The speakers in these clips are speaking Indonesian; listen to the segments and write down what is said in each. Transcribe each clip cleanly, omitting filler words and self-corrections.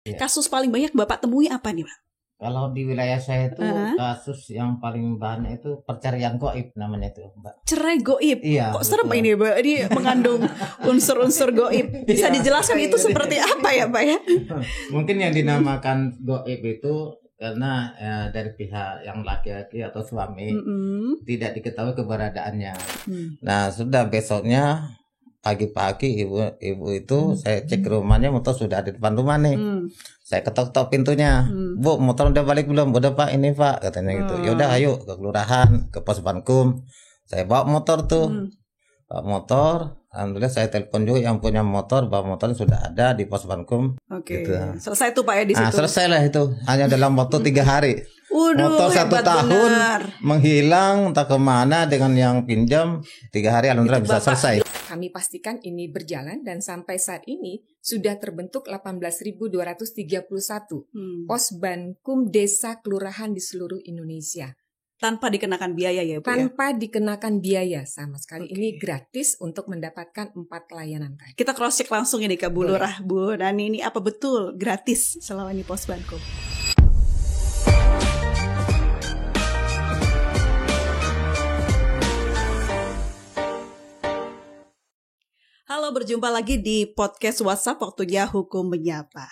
Ya. Kasus paling banyak Bapak temui apa nih, Pak? Kalau di wilayah saya itu kasus yang paling banyak itu perceraian gaib namanya itu, Mbak. Cerai gaib. Iya. Kok serem ini, Mbak? Ini mengandung unsur-unsur gaib. Bisa dijelaskan itu seperti apa ya, Pak ya? Mungkin yang dinamakan gaib itu karena dari pihak yang laki-laki atau suami tidak diketahui keberadaannya. Nah, sudah besoknya pagi-pagi ibu itu saya cek ke rumahnya, motor sudah ada di depan rumah nih. Saya ketok-ketok pintunya. Bu, motor udah balik belum? Udah Pak, ini Pak, katanya gitu. Yaudah ayo ke kelurahan, ke pos Bankum. Saya bawa motor tuh. Bawa motor, alhamdulillah saya telepon juga yang punya motor, bahwa motornya sudah ada di pos Bankum. Oke. Gitu. Selesai tuh Pak ya di situ. Selesai lah itu. Hanya dalam waktu 3 hari. Motor 1 tahun menghilang entah kemana dengan yang pinjam 3 hari alhamdulillah bisa selesai. Kami pastikan ini berjalan dan sampai saat ini sudah terbentuk 18.231 pos Bankum desa kelurahan di seluruh Indonesia. Tanpa dikenakan biaya ya Bu? Tanpa dikenakan biaya sama sekali. Ini gratis untuk mendapatkan 4 layanan tadi. Kita cross check langsung ini ke Bu Lurah, Bu Nani, ini apa betul gratis selama ini pos Bankum? Halo, berjumpa lagi di podcast WhatsApp Waktunya Hukum Menyapa.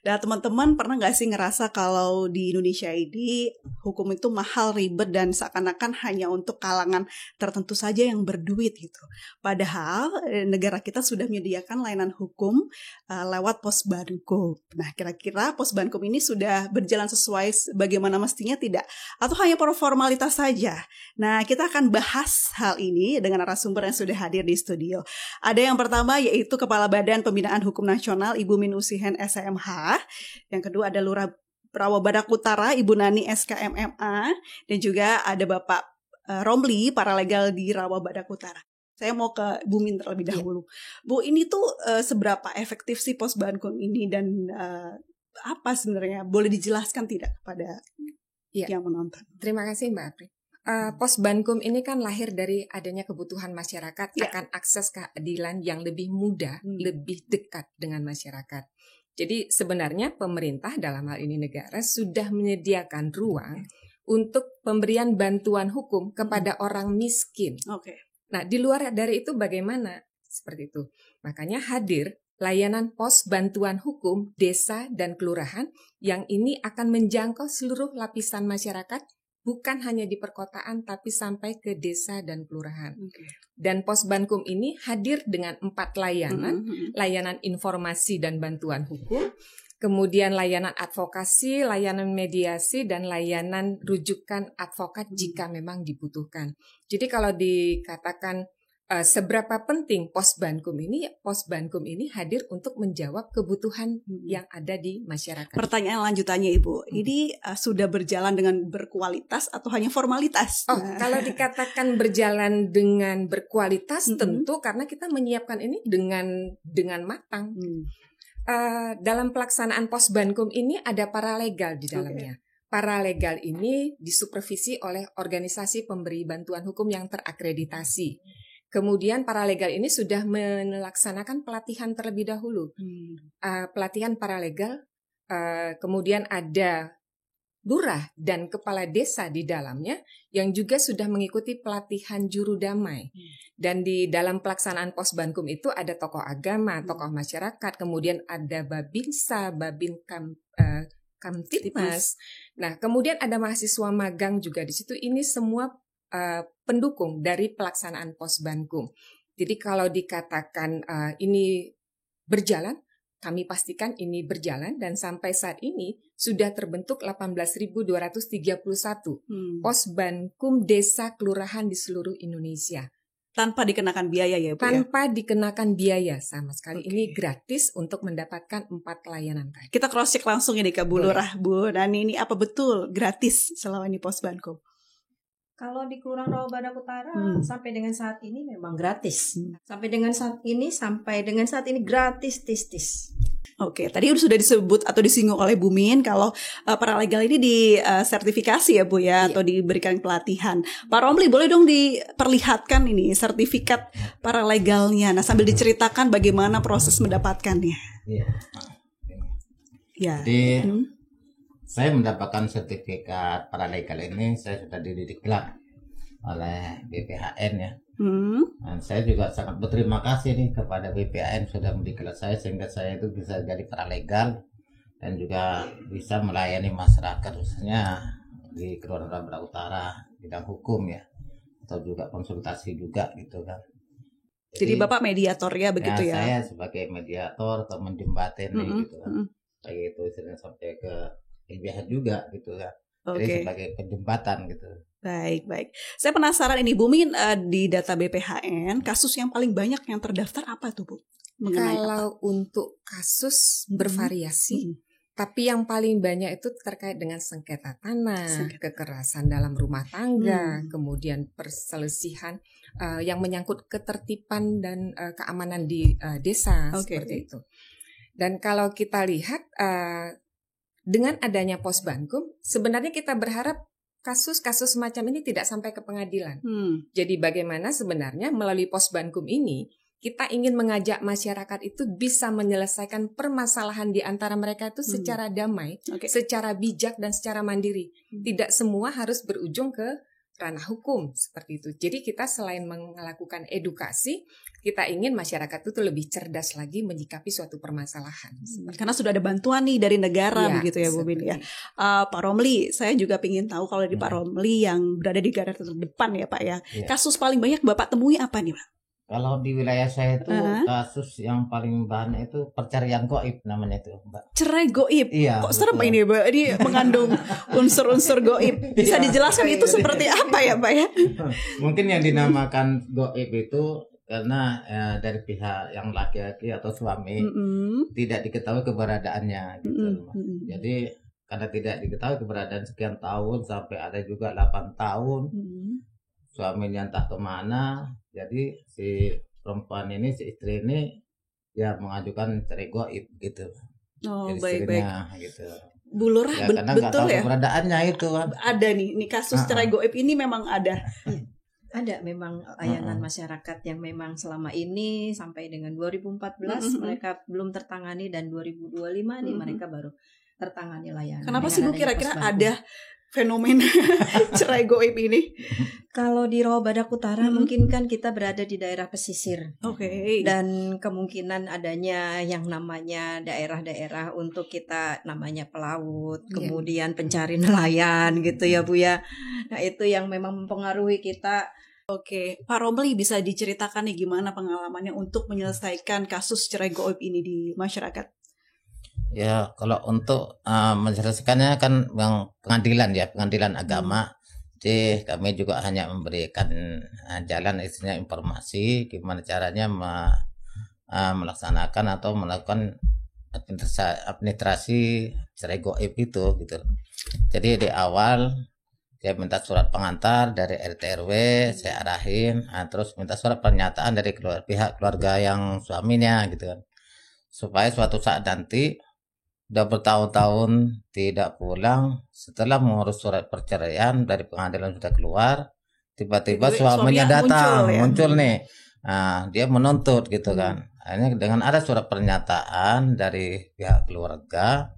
Dan teman-teman pernah gak sih ngerasa kalau di Indonesia ini hukum itu mahal, ribet, dan seakan-akan hanya untuk kalangan tertentu saja yang berduit gitu. Padahal negara kita sudah menyediakan layanan hukum lewat pos Bankum. Nah, kira-kira pos Bankum ini sudah berjalan sesuai bagaimana mestinya tidak? Atau hanya formalitas saja? Nah, kita akan bahas hal ini dengan narasumber yang sudah hadir di studio. Ada yang pertama yaitu Kepala Badan Pembinaan Hukum Nasional Ibu Minusihen SMH. Yang kedua ada Lurah Rawabadak Utara Ibu Nani SKMMA. Dan juga ada Bapak Romli, paralegal di Rawabadak Utara. Saya mau ke Bu Min terlebih dahulu. Bu, ini tuh seberapa efektif sih pos Bankum ini dan apa sebenarnya? Boleh dijelaskan tidak kepada yang menonton? Terima kasih Mbak Apri. Pos Bankum ini kan lahir dari adanya kebutuhan masyarakat akan akses keadilan yang lebih mudah, lebih dekat dengan masyarakat. Jadi sebenarnya pemerintah dalam hal ini negara sudah menyediakan ruang untuk pemberian bantuan hukum kepada orang miskin. Nah, di luar dari itu bagaimana? Seperti itu. Makanya hadir layanan pos bantuan hukum desa dan kelurahan yang ini akan menjangkau seluruh lapisan masyarakat. Bukan hanya di perkotaan, tapi sampai ke desa dan kelurahan. Dan pos Bankum ini hadir dengan 4 layanan. Layanan informasi dan bantuan hukum, kemudian layanan advokasi, layanan mediasi, dan layanan rujukan advokat jika memang dibutuhkan. Jadi kalau dikatakan seberapa penting pos Bankum ini, pos Bankum ini hadir untuk menjawab kebutuhan yang ada di masyarakat. Pertanyaan lanjutannya Ibu, ini sudah berjalan dengan berkualitas atau hanya formalitas? Kalau dikatakan berjalan dengan berkualitas, tentu karena kita menyiapkan ini dengan matang. Dalam pelaksanaan pos Bankum ini ada paralegal di dalamnya. Paralegal ini disupervisi oleh organisasi pemberi bantuan hukum yang terakreditasi. Kemudian paralegal ini sudah melaksanakan pelatihan terlebih dahulu. Pelatihan paralegal, kemudian ada lurah dan kepala desa di dalamnya yang juga sudah mengikuti pelatihan juru damai. Dan di dalam pelaksanaan pos Bankum itu ada tokoh agama, tokoh masyarakat, kemudian ada Babinsa, Babin Kamtipmas. Nah, kemudian ada mahasiswa magang juga di situ. Ini semua pendukung dari pelaksanaan pos Bankum. Jadi kalau dikatakan ini berjalan, kami pastikan ini berjalan dan sampai saat ini sudah terbentuk 18.231 pos Bankum desa kelurahan di seluruh Indonesia. Tanpa dikenakan biaya ya Bu? Tanpa dikenakan biaya sama sekali. Ini gratis untuk mendapatkan 4 layanan tadi. Kita cross check langsung ini ke Bu Lurah, Bu Nani, ini apa betul gratis selama ini pos Bankum? Kalau di Kelurahan Rawabadak Utara sampai dengan saat ini memang gratis. Sampai dengan saat ini gratis tis. Oke, tadi sudah disebut atau disinggung oleh Bu Min kalau paralegal ini disertifikasi ya Bu ya, atau diberikan pelatihan. Pak Romli, boleh dong diperlihatkan ini sertifikat paralegalnya. Nah, sambil diceritakan bagaimana proses mendapatkannya. Jadi saya mendapatkan sertifikat paralegal ini, saya sudah didiklat oleh BPHN ya. Dan saya juga sangat berterima kasih nih kepada BPHN sudah mendiklat saya sehingga saya itu bisa jadi paralegal dan juga bisa melayani masyarakat khususnya di Kelurahan Rabada Utara bidang hukum ya, atau juga konsultasi juga gitu kan. Jadi Bapak mediator ya begitu ya? Saya sebagai mediator atau menjembatani gitu kan. Kayak itu istilahnya sampai ke LBH juga gitu kan. Jadi sebagai penjembatan gitu. Baik. Saya penasaran ini Bu Min, di data BPHN kasus yang paling banyak yang terdaftar apa tuh Bu? Kalau untuk kasus bervariasi, tapi yang paling banyak itu terkait dengan sengketa tanah, kekerasan dalam rumah tangga, kemudian perselisihan yang menyangkut ketertiban dan keamanan di desa seperti itu. Dan kalau kita lihat dengan adanya Posbankum, sebenarnya kita berharap kasus-kasus semacam ini tidak sampai ke pengadilan. Jadi bagaimana sebenarnya melalui Posbankum ini kita ingin mengajak masyarakat itu bisa menyelesaikan permasalahan di antara mereka itu secara damai, secara bijak dan secara mandiri. Tidak semua harus berujung ke ranah hukum seperti itu. Jadi kita selain melakukan edukasi, kita ingin masyarakat itu lebih cerdas lagi menyikapi suatu permasalahan. Karena sudah ada bantuan nih dari negara begitu ya Bu Min ya. Pak Romli, saya juga ingin tahu kalau di Pak Romli yang berada di garda terdepan ya Pak ya. Kasus paling banyak Bapak temui apa nih Pak? Kalau di wilayah saya itu kasus yang paling banyak itu perceraian gaib namanya itu, Mbak. Cerai gaib? Iya. Kok serem ini Mbak? Ini mengandung unsur-unsur gaib. Bisa dijelaskan itu seperti apa ya Mbak ya? Mungkin yang dinamakan gaib itu karena dari pihak yang laki-laki atau suami tidak diketahui keberadaannya gitu. Jadi karena tidak diketahui keberadaan sekian tahun sampai ada juga 8 tahun. Suaminya entah kemana, jadi si perempuan ini, si istri ini ya mengajukan cerai gaib gitu. Baik. Gitu. Bu Lurah ya, betul ya? Keberadaannya itu kan. Ada nih kasus cerai gaib ini memang ada. Ada memang layanan masyarakat yang memang selama ini sampai dengan 2014 mereka belum tertangani dan 2025 nih mereka baru tertangani layanan. Kenapa sih Bu kira-kira ada fenomena cerai gaib ini? Kalau di Rawa Badak Utara mungkin kan kita berada di daerah pesisir. Dan kemungkinan adanya yang namanya daerah-daerah untuk kita namanya pelaut, kemudian pencari nelayan gitu ya Bu ya. Nah, itu yang memang mempengaruhi kita. Pak Romli bisa diceritakan nih gimana pengalamannya untuk menyelesaikan kasus cerai gaib ini di masyarakat? Ya, kalau untuk menyelesaikannya kan yang pengadilan agama. Jadi kami juga hanya memberikan jalan istilahnya informasi gimana caranya melaksanakan atau melakukan administrasi cerai gaib itu gitu. Jadi di awal dia minta surat pengantar dari RT RW, saya arahin, terus minta surat pernyataan dari pihak keluarga yang suaminya gitu kan. Supaya suatu saat nanti udah bertahun-tahun tidak pulang, setelah mengurus surat perceraian dari pengadilan sudah keluar, tiba-tiba suaminya datang muncul nih, dia menuntut gitu kan. Akhirnya dengan ada surat pernyataan dari pihak keluarga,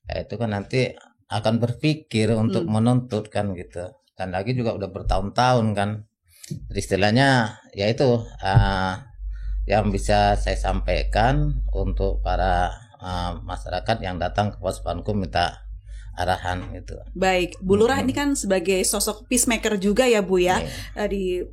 itu kan nanti akan berpikir untuk menuntut kan gitu. Dan lagi juga udah bertahun-tahun kan. Jadi istilahnya yaitu yang bisa saya sampaikan untuk para masyarakat yang datang ke Posbankum minta arahan gitu. Baik, Bu Lurah ini kan sebagai sosok peacemaker juga ya Bu ya di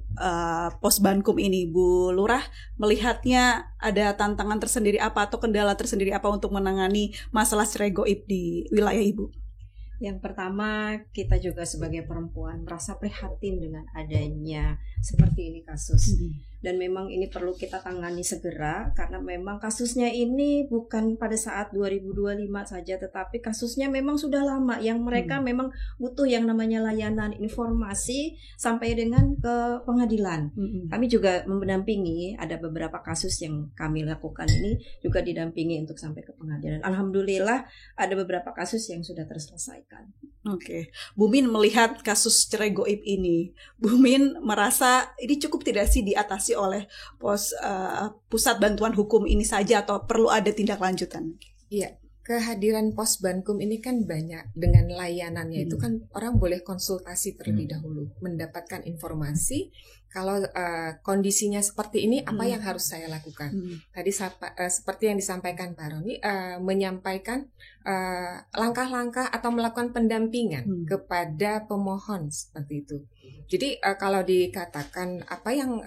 Posbankum ini. Bu Lurah melihatnya ada tantangan tersendiri apa atau kendala tersendiri apa untuk menangani masalah cerai gaib di wilayah Ibu? Yang pertama, kita juga sebagai perempuan merasa prihatin dengan adanya seperti ini kasus. Dan memang ini perlu kita tangani segera karena memang kasusnya ini bukan pada saat 2025 saja, tetapi kasusnya memang sudah lama yang mereka memang butuh yang namanya layanan informasi sampai dengan ke pengadilan. Kami juga mendampingi, ada beberapa kasus yang kami lakukan ini juga didampingi untuk sampai ke pengadilan. Alhamdulillah ada beberapa kasus yang sudah terselesaikan. Bu Min melihat kasus cerai gaib ini, Bu Min merasa ini cukup tidak sih diatasi oleh pusat bantuan hukum ini saja atau perlu ada tindak lanjutan? Iya, kehadiran Posbankum ini kan banyak, dengan layanannya itu kan orang boleh konsultasi terlebih dahulu, mendapatkan informasi kalau kondisinya seperti ini apa yang harus saya lakukan. Tadi seperti yang disampaikan Pak Roni, menyampaikan langkah-langkah atau melakukan pendampingan kepada pemohon seperti itu. Jadi kalau dikatakan apa yang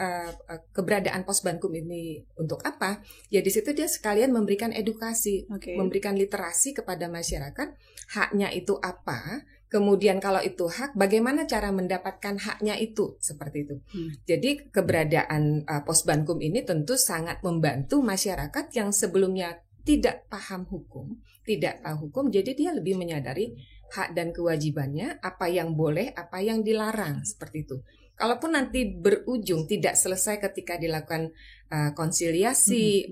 keberadaan Posbankum ini untuk apa, ya di situ dia sekalian memberikan edukasi, memberikan literasi kepada masyarakat, haknya itu apa, kemudian kalau itu hak, bagaimana cara mendapatkan haknya itu, seperti itu. Jadi keberadaan Posbankum ini tentu sangat membantu masyarakat yang sebelumnya tidak paham hukum, tidak tahu hukum, jadi dia lebih menyadari hak dan kewajibannya, apa yang boleh, apa yang dilarang, seperti itu. Kalaupun nanti berujung tidak selesai ketika dilakukan konsiliasi,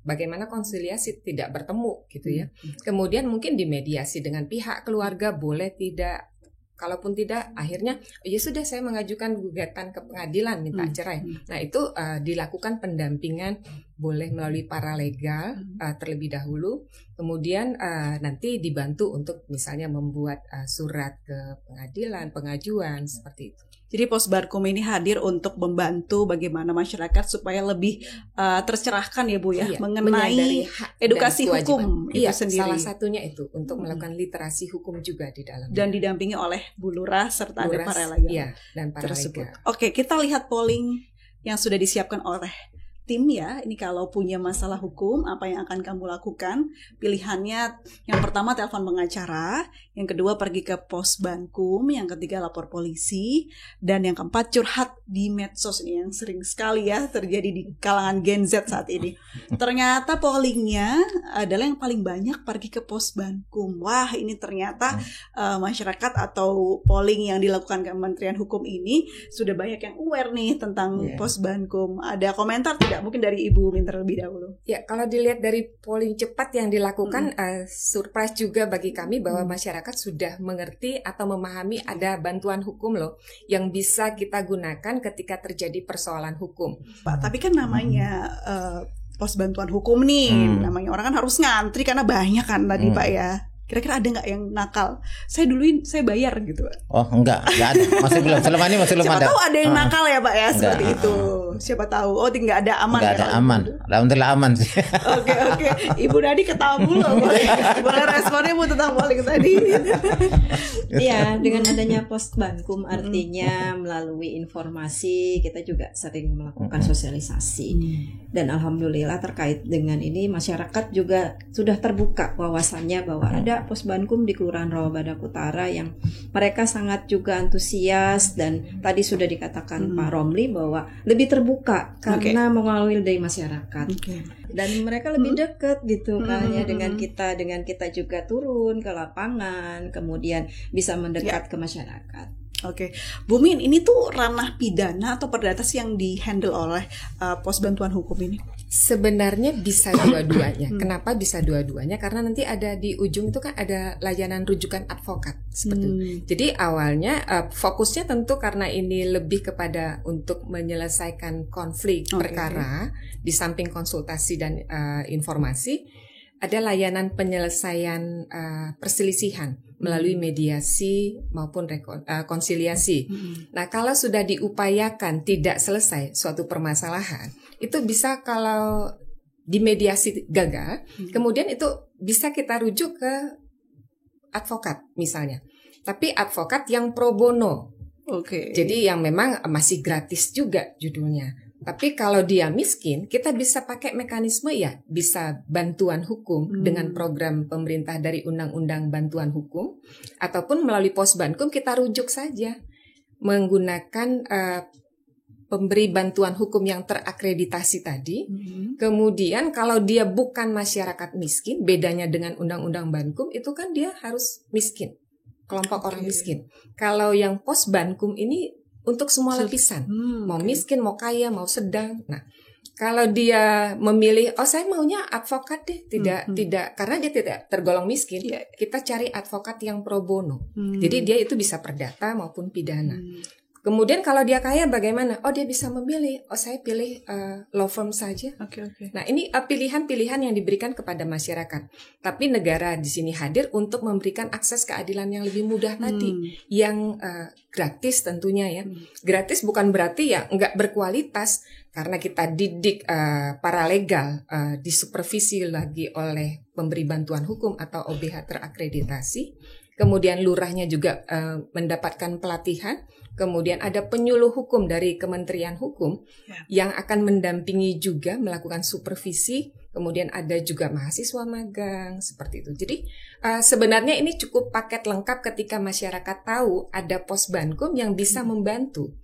bagaimana konsiliasi tidak bertemu gitu ya. Kemudian mungkin dimediasi dengan pihak keluarga, boleh tidak. Kalaupun tidak, akhirnya ya sudah saya mengajukan gugatan ke pengadilan minta cerai. Nah itu dilakukan pendampingan, boleh melalui paralegal terlebih dahulu. Kemudian nanti dibantu untuk misalnya membuat surat ke pengadilan, pengajuan seperti itu. Jadi Posbankum ini hadir untuk membantu bagaimana masyarakat supaya lebih tercerahkan ya Bu ya, mengenai edukasi hukum itu sendiri. Salah satunya itu untuk melakukan literasi hukum juga di dalamnya. Dan didampingi oleh Bu Lurah serta ada paralegal dan paralegal. Oke, kita lihat polling yang sudah disiapkan oleh tim ya. Ini kalau punya masalah hukum, apa yang akan kamu lakukan? Pilihannya yang pertama telepon pengacara, yang kedua pergi ke Posbankum, yang ketiga lapor polisi, dan yang keempat curhat di medsos. Ini yang sering sekali ya terjadi di kalangan Gen Z saat ini. Ternyata pollingnya adalah yang paling banyak pergi ke Posbankum. Wah, ini ternyata masyarakat atau polling yang dilakukan Kementerian Hukum ini sudah banyak yang aware nih tentang Posbankum. Ada komentar tidak? Mungkin dari Ibu Minta lebih dahulu. Ya, kalau dilihat dari polling cepat yang dilakukan, surprise juga bagi kami bahwa masyarakat sudah mengerti atau memahami ada bantuan hukum loh yang bisa kita gunakan ketika terjadi persoalan hukum. Pak, tapi kan namanya pos bantuan hukum nih, namanya orang kan harus ngantri karena banyak kan tadi Pak ya. Kira-kira ada nggak yang nakal? Saya duluin, saya bayar gitu. Oh enggak ada. Masih belum. Selama ini masih belum ada. Siapa tahu ada yang nakal ya Pak ya, seperti itu. Siapa tahu. Oh nggak ada aman. Nggak ada aman. Alhamdulillah aman sih. Oke. Ibu Nadi ketawa mulu. Boleh responnya Bu tentang polling tadi. Iya, dengan adanya Posbankum artinya melalui informasi kita juga sering melakukan sosialisasi. Dan alhamdulillah terkait dengan ini masyarakat juga sudah terbuka wawasannya bahwa ada Posbankum di Kelurahan Rawabadak Utara yang mereka sangat juga antusias, dan tadi sudah dikatakan Pak Romli bahwa lebih terbuka karena mengalir dari masyarakat. Dan mereka lebih dekat gitu kan ya dengan kita juga turun ke lapangan, kemudian bisa mendekat ke masyarakat. Oke, Bu Min, ini tuh ranah pidana atau perdata sih yang di-handle oleh pos bantuan hukum ini? Sebenarnya bisa dua-duanya. Kenapa bisa dua-duanya? Karena nanti ada di ujung itu kan ada layanan rujukan advokat seperti itu. Jadi awalnya fokusnya tentu karena ini lebih kepada untuk menyelesaikan konflik perkara, di samping konsultasi dan informasi, ada layanan penyelesaian perselisihan melalui mediasi maupun konsiliasi. Nah, kalau sudah diupayakan tidak selesai suatu permasalahan, itu bisa kalau di mediasi gagal, kemudian itu bisa kita rujuk ke advokat misalnya. Tapi advokat yang pro bono. Jadi yang memang masih gratis juga judulnya. Tapi kalau dia miskin, kita bisa pakai mekanisme ya, bisa bantuan hukum dengan program pemerintah dari Undang-Undang Bantuan Hukum, ataupun melalui Posbankum kita rujuk saja menggunakan pemberi bantuan hukum yang terakreditasi tadi. Kemudian kalau dia bukan masyarakat miskin, bedanya dengan Undang-Undang Bankum itu kan dia harus miskin, kelompok orang miskin. Kalau yang Posbankum ini untuk semua lapisan, mau miskin, mau kaya, mau sedang. Nah, kalau dia memilih, saya maunya advokat deh, tidak, karena dia tidak tergolong miskin, kita cari advokat yang pro bono. Jadi dia itu bisa perdata maupun pidana. Kemudian kalau dia kaya bagaimana? Oh, dia bisa memilih. Oh, saya pilih law firm saja. Oke. Nah, ini pilihan-pilihan yang diberikan kepada masyarakat. Tapi negara di sini hadir untuk memberikan akses keadilan yang lebih mudah tadi, yang gratis tentunya ya. Gratis bukan berarti ya nggak berkualitas, karena kita didik paralegal disupervisi lagi oleh pemberi bantuan hukum atau OBH terakreditasi. Kemudian lurahnya juga mendapatkan pelatihan. Kemudian ada penyuluh hukum dari Kementerian Hukum yang akan mendampingi juga melakukan supervisi. Kemudian ada juga mahasiswa magang seperti itu. Jadi sebenarnya ini cukup paket lengkap ketika masyarakat tahu ada Posbankum yang bisa membantu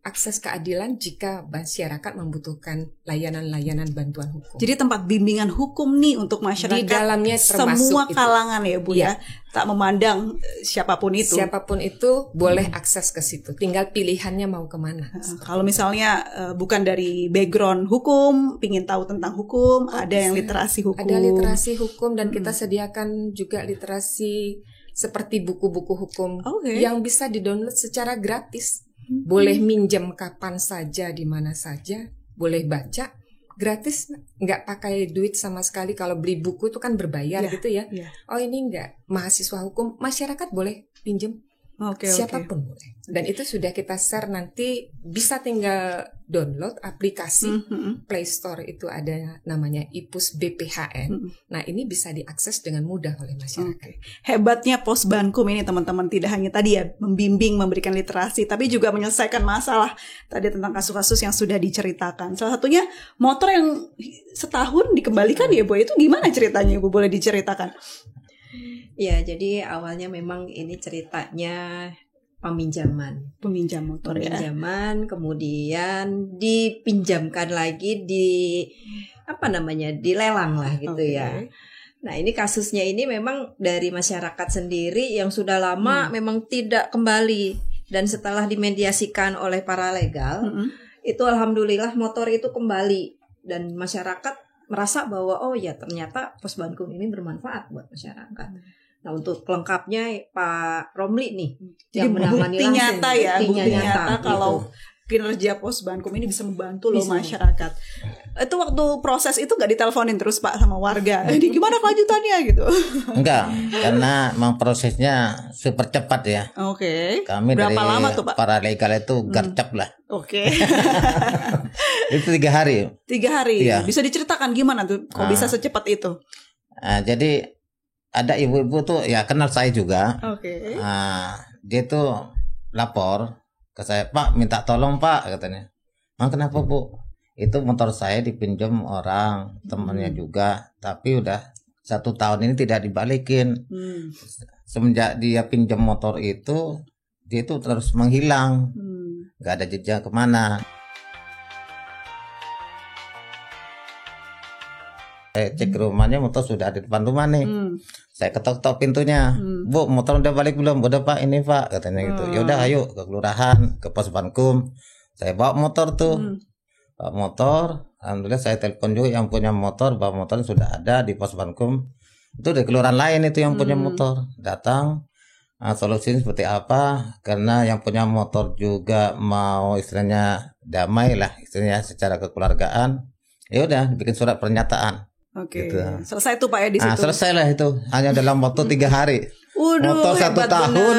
akses keadilan jika masyarakat membutuhkan layanan-layanan bantuan hukum. Jadi tempat bimbingan hukum nih untuk masyarakat di dalamnya semua itu. Kalangan ya Bu ya. Tak memandang siapapun itu. Siapapun itu boleh akses ke situ. Tinggal pilihannya mau kemana. Kalau misalnya bukan dari background hukum, pingin tahu tentang hukum, ada yang literasi hukum. Ada literasi hukum dan kita sediakan juga literasi seperti buku-buku hukum yang bisa di-download secara gratis. Boleh minjem kapan saja, di mana saja, boleh baca gratis, nggak pakai duit sama sekali. Kalau beli buku itu kan berbayar gitu ya. Oh, ini nggak, mahasiswa hukum, masyarakat boleh pinjem. Siapapun boleh. Dan itu sudah kita share, nanti bisa tinggal download aplikasi Play Store, itu ada namanya IPUS BPHN. Nah, ini bisa diakses dengan mudah oleh masyarakat. Hebatnya Posbankum ini teman-teman, tidak hanya tadi ya membimbing, memberikan literasi, tapi juga menyelesaikan masalah tadi tentang kasus-kasus yang sudah diceritakan. Salah satunya motor yang setahun dikembalikan ya Bu, itu gimana ceritanya Bu, boleh diceritakan? Ya, jadi awalnya memang ini ceritanya peminjaman motor peminjaman, kemudian dipinjamkan lagi dilelang lah gitu ya. Nah, ini kasusnya ini memang dari masyarakat sendiri yang sudah lama memang tidak kembali, dan setelah dimediasikan oleh paralegal itu alhamdulillah motor itu kembali, dan masyarakat merasa bahwa oh ya ternyata Posbankum ini bermanfaat buat masyarakat. Nah, untuk lengkapnya Pak Romli nih yang menangani langsung. Bukti nyata kalau kinerja Posbankum ini bisa membantu loh masyarakat. Itu waktu proses itu nggak diteleponin terus Pak sama warga, ini gimana kelanjutannya gitu? Enggak, karena memang prosesnya super cepat ya. Kami berapa dari lama tuh Pak? Paralegal itu gercep lah. Itu 3 hari. 3 hari. Iya. Bisa diceritakan gimana tuh? Kok bisa secepat itu? Jadi ada ibu-ibu tuh ya kenal saya juga. Dia tuh lapor ke saya, Pak minta tolong Pak, katanya. Kenapa Bu? Itu motor saya dipinjam orang temannya juga, tapi udah 1 tahun ini tidak dibalikin. Semenjak dia pinjam motor itu, dia itu terus menghilang, nggak ada jejak kemana. Saya cek rumahnya, motor sudah ada di depan rumah nih. Saya ketok-ketok pintunya. Bu, motor udah balik belum? Udah Pak, ini Pak, katanya gitu. Yaudah ayo ke kelurahan, ke Posbankum. Saya bawa motor tuh. Bawa motor, alhamdulillah saya telepon juga yang punya motor, bahwa motor sudah ada di Posbankum. Itu dari kelurahan lain itu yang punya motor. Datang, solusinya seperti apa? Karena yang punya motor juga mau istilahnya damai lah, istilahnya secara kekeluargaan. Ya udah, bikin surat pernyataan. Gitu. Selesai tuh Pak ya di situ. Selesai lah itu, hanya dalam waktu 3 hari. Motor 1 tahun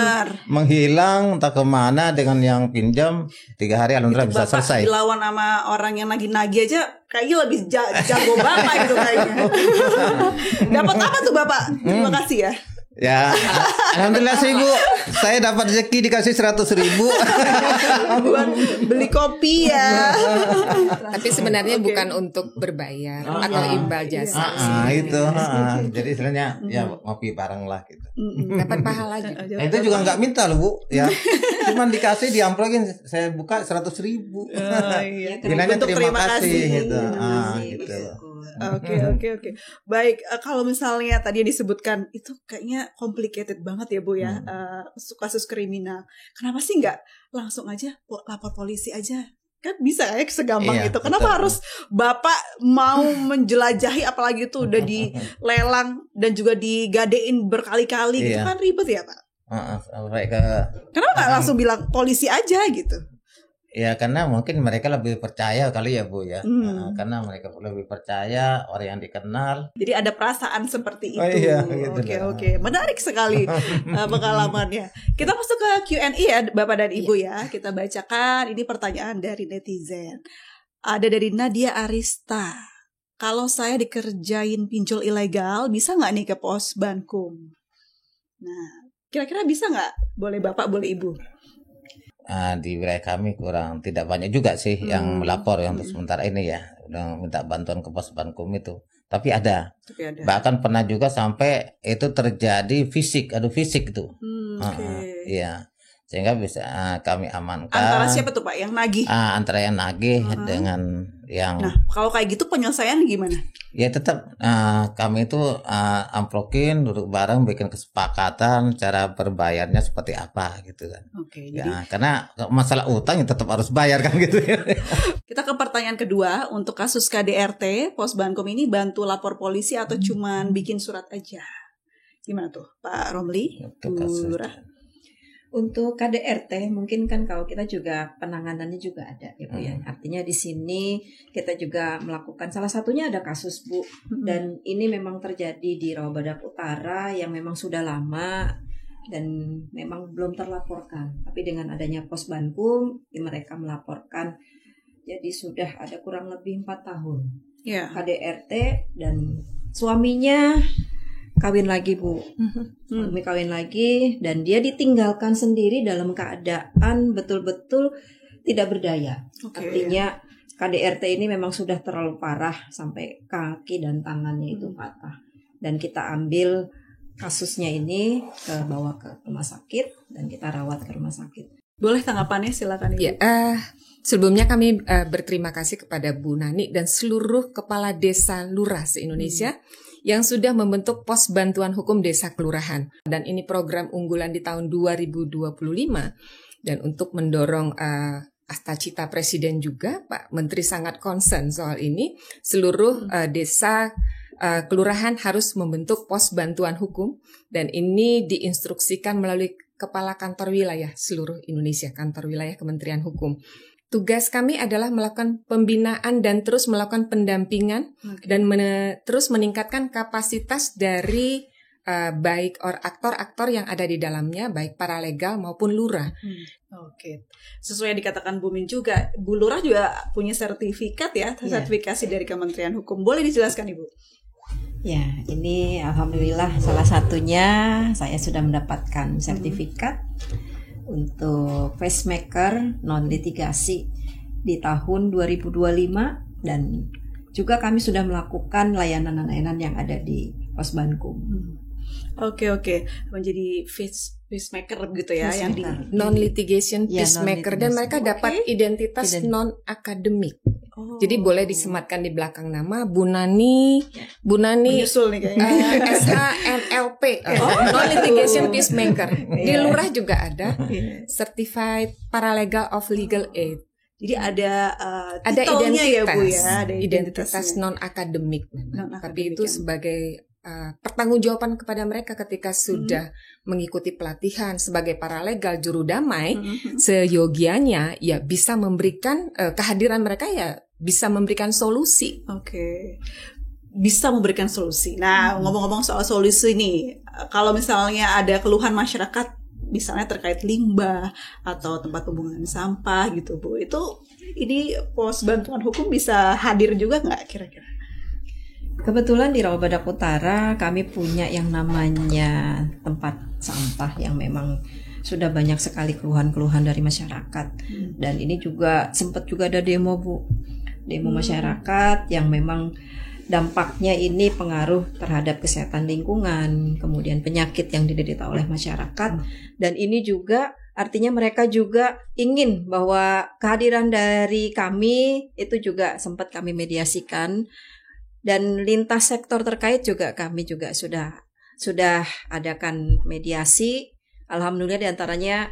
menghilang entah kemana dengan yang pinjam 3 hari, alhamdulillah bisa selesai. Dilawan sama orang yang nagih-nagih aja kayaknya lebih jago Bapak gitu kayaknya. Dapat apa tuh Bapak? Terima kasih ya. Ya, alhamdulillah sih Bu, saya dapat rezeki dikasih 100.000 buat beli kopi ya. Tapi sebenarnya bukan untuk berbayar atau imbal jasa. Itu, jadi istilahnya ya ngopi bareng lah gitu. Dapat pahala juga. Itu juga nggak minta loh Bu, ya, cuman dikasih diamplokin, saya buka 100.000. Bilangnya terima kasih gitu. Gitu. Oke. Baik, kalau misalnya tadi disebutkan itu kayaknya complicated banget ya Bu ya, kasus kriminal. Kenapa sih nggak langsung aja lapor polisi aja? Kan bisa ya segampang itu. Kenapa harus Bapak mau menjelajahi, apalagi itu udah dilelang dan juga digadein berkali-kali gitu, kan ribet ya Pak? Sampai ke. Kenapa nggak langsung bilang polisi aja gitu? Ya karena mungkin mereka lebih percaya kali ya Bu ya. Karena mereka lebih percaya orang yang dikenal. Jadi ada perasaan seperti itu. Oh iya, gitu. Oke. Menarik sekali pengalamannya. Kita masuk ke Q&A ya Bapak dan Ibu ya. Kita bacakan ini pertanyaan dari netizen. Ada dari Nadia Arista. Kalau saya dikerjain pinjol ilegal, bisa nggak nih ke pos Bankum? Nah, kira-kira bisa nggak? Boleh Bapak, boleh Ibu. Di wilayah kami tidak banyak juga sih yang melapor ya untuk sementara ini ya, udah minta bantuan ke pos Bankum itu. Tapi ada. Bahkan pernah juga sampai itu terjadi adu fisik itu. Iya. Sehingga bisa kami amankan. Antara siapa tuh Pak yang nagih? Antara yang nagih dengan yang. Nah, kalau kayak gitu penyelesaian gimana? Ya tetap kami itu amplokin, duduk bareng, bikin kesepakatan cara berbayarnya seperti apa gitu kan. Oke. Ya, karena masalah utang ya tetap harus bayar kan gitu ya. Kita ke pertanyaan kedua, untuk kasus KDRT, pos Bankum ini bantu lapor polisi atau cuman bikin surat aja? Gimana tuh Pak Romli? Untuk KDRT mungkin kan kalau kita juga penanganannya juga ada gitu ya. Artinya di sini kita juga melakukan, salah satunya ada kasus Bu, dan ini memang terjadi di Rawabadak Utara yang memang sudah lama dan memang belum terlaporkan. Tapi dengan adanya pos Bankum, mereka melaporkan. Jadi sudah ada kurang lebih 4 tahun KDRT, dan suaminya kawin lagi Bu, suami kawin lagi, dan dia ditinggalkan sendiri dalam keadaan betul-betul tidak berdaya. Artinya KDRT ini memang sudah terlalu parah sampai kaki dan tangannya itu patah. Dan kita ambil kasusnya ini bawa ke rumah sakit dan kita rawat ke rumah sakit. Boleh tanggapannya silakan Ibu. Sebelumnya kami berterima kasih kepada Bu Nani dan seluruh kepala desa lurah se-Indonesia yang sudah membentuk pos bantuan hukum desa kelurahan. Dan ini program unggulan di tahun 2025. Dan untuk mendorong cita Presiden juga, Pak Menteri sangat concern soal ini. Seluruh desa kelurahan harus membentuk pos bantuan hukum. Dan ini diinstruksikan melalui Kepala Kantor Wilayah seluruh Indonesia, Kantor Wilayah Kementerian Hukum. Tugas kami adalah melakukan pembinaan dan terus melakukan pendampingan dan terus meningkatkan kapasitas dari baik aktor-aktor yang ada di dalamnya, baik paralegal maupun lurah. Sesuai yang dikatakan Bu Min juga, Bu Lurah juga punya sertifikat ya, sertifikasi dari Kementerian Hukum. Boleh dijelaskan Ibu? Ya, ini alhamdulillah salah satunya saya sudah mendapatkan sertifikat untuk pacemaker non litigasi di tahun 2025, dan juga kami sudah melakukan layanan-layanan yang ada di pos Bankum. Oke, menjadi pacemaker gitu ya, yang di non litigation pacemaker, dan mereka dapat identitas non akademik. Jadi boleh disematkan di belakang nama Bu Nani menyusul nih kayaknya. SHNLP, non litigation peacemaker. Di lurah juga ada Certified Paralegal of Legal Aid. Jadi ada titelnya ya Bu ya, ada identitas non akademik. Tapi itu sebagai pertanggungjawaban kepada mereka ketika sudah mengikuti pelatihan sebagai paralegal juru damai, seyogianya ya bisa memberikan kehadiran mereka ya bisa memberikan solusi. Bisa memberikan solusi. Nah, ngomong-ngomong soal solusi nih, kalau misalnya ada keluhan masyarakat misalnya terkait limbah atau tempat pembuangan sampah gitu Bu, ini pos bantuan hukum bisa hadir juga nggak kira-kira? Kebetulan di Rawabadak Utara kami punya yang namanya tempat sampah yang memang sudah banyak sekali keluhan-keluhan dari masyarakat. Dan ini juga sempat juga ada demo Bu, demo masyarakat yang memang dampaknya ini pengaruh terhadap kesehatan lingkungan, kemudian penyakit yang diderita oleh masyarakat. Dan ini juga artinya mereka juga ingin bahwa kehadiran dari kami itu juga sempat kami mediasikan. Dan lintas sektor terkait juga kami juga sudah adakan mediasi. Alhamdulillah diantaranya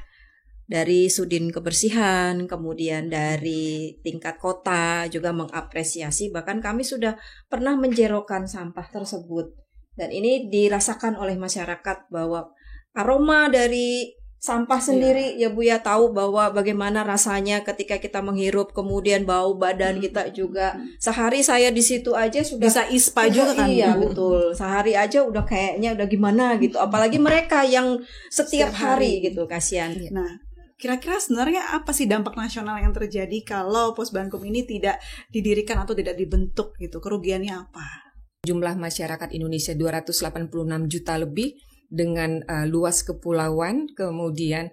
dari Sudin Kebersihan, kemudian dari tingkat kota juga mengapresiasi. Bahkan kami sudah pernah menjerokan sampah tersebut. Dan ini dirasakan oleh masyarakat bahwa aroma dari sampah sendiri ya Bu ya, tahu bahwa bagaimana rasanya ketika kita menghirup, kemudian bau badan kita juga. Sehari saya di situ aja sudah bisa ispa juga kan. Iya betul, sehari aja udah kayaknya udah gimana gitu, apalagi mereka yang setiap hari gitu, kasihan. Nah, kira-kira sebenarnya apa sih dampak nasional yang terjadi kalau Posbankum ini tidak didirikan atau tidak dibentuk gitu? Kerugiannya apa? Jumlah masyarakat Indonesia 286 juta lebih dengan luas kepulauan, kemudian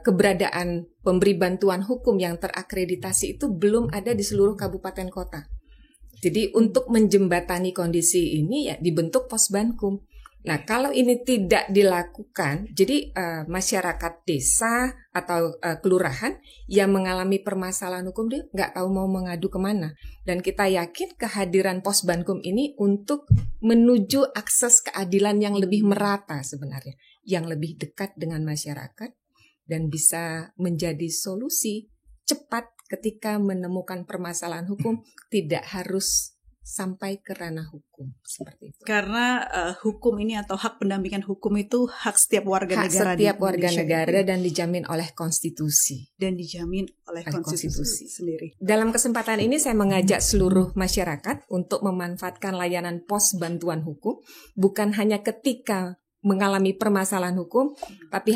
keberadaan pemberi bantuan hukum yang terakreditasi itu belum ada di seluruh kabupaten kota. Jadi untuk menjembatani kondisi ini ya dibentuk Posbankum. Nah, kalau ini tidak dilakukan, jadi masyarakat desa atau kelurahan yang mengalami permasalahan hukum dia nggak tahu mau mengadu kemana. Dan kita yakin kehadiran Posbankum ini untuk menuju akses keadilan yang lebih merata sebenarnya, yang lebih dekat dengan masyarakat dan bisa menjadi solusi cepat ketika menemukan permasalahan hukum, tidak harus sampai ke ranah hukum seperti itu. Karena hukum ini atau hak pendampingan hukum itu hak setiap warga negara. Hak setiap warga negara dan dijamin oleh konstitusi. Dan dijamin oleh konstitusi sendiri. Dalam kesempatan ini saya mengajak seluruh masyarakat untuk memanfaatkan layanan pos bantuan hukum bukan hanya ketika mengalami permasalahan hukum, tapi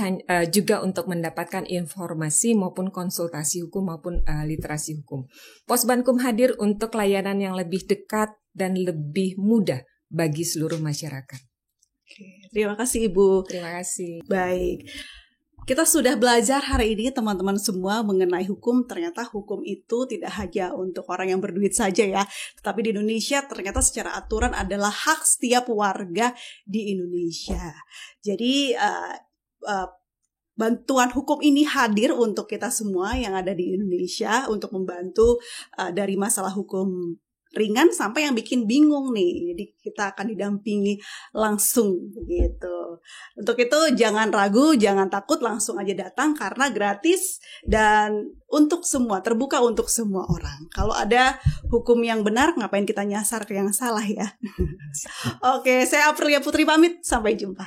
juga untuk mendapatkan informasi maupun konsultasi hukum maupun literasi hukum. Posbankum hadir untuk layanan yang lebih dekat dan lebih mudah bagi seluruh masyarakat. Oke, terima kasih Ibu. Terima kasih. Baik. Kita sudah belajar hari ini teman-teman semua mengenai hukum. Ternyata hukum itu tidak hanya untuk orang yang berduit saja ya. Tetapi di Indonesia ternyata secara aturan adalah hak setiap warga di Indonesia. Jadi bantuan hukum ini hadir untuk kita semua yang ada di Indonesia untuk membantu dari masalah hukum ringan sampai yang bikin bingung nih. Jadi kita akan didampingi langsung begitu. Untuk itu jangan ragu, jangan takut, langsung aja datang karena gratis dan untuk semua, terbuka untuk semua orang. Kalau ada hukum yang benar, ngapain kita nyasar ke yang salah ya. Oke, saya Aprilia Putri pamit, sampai jumpa.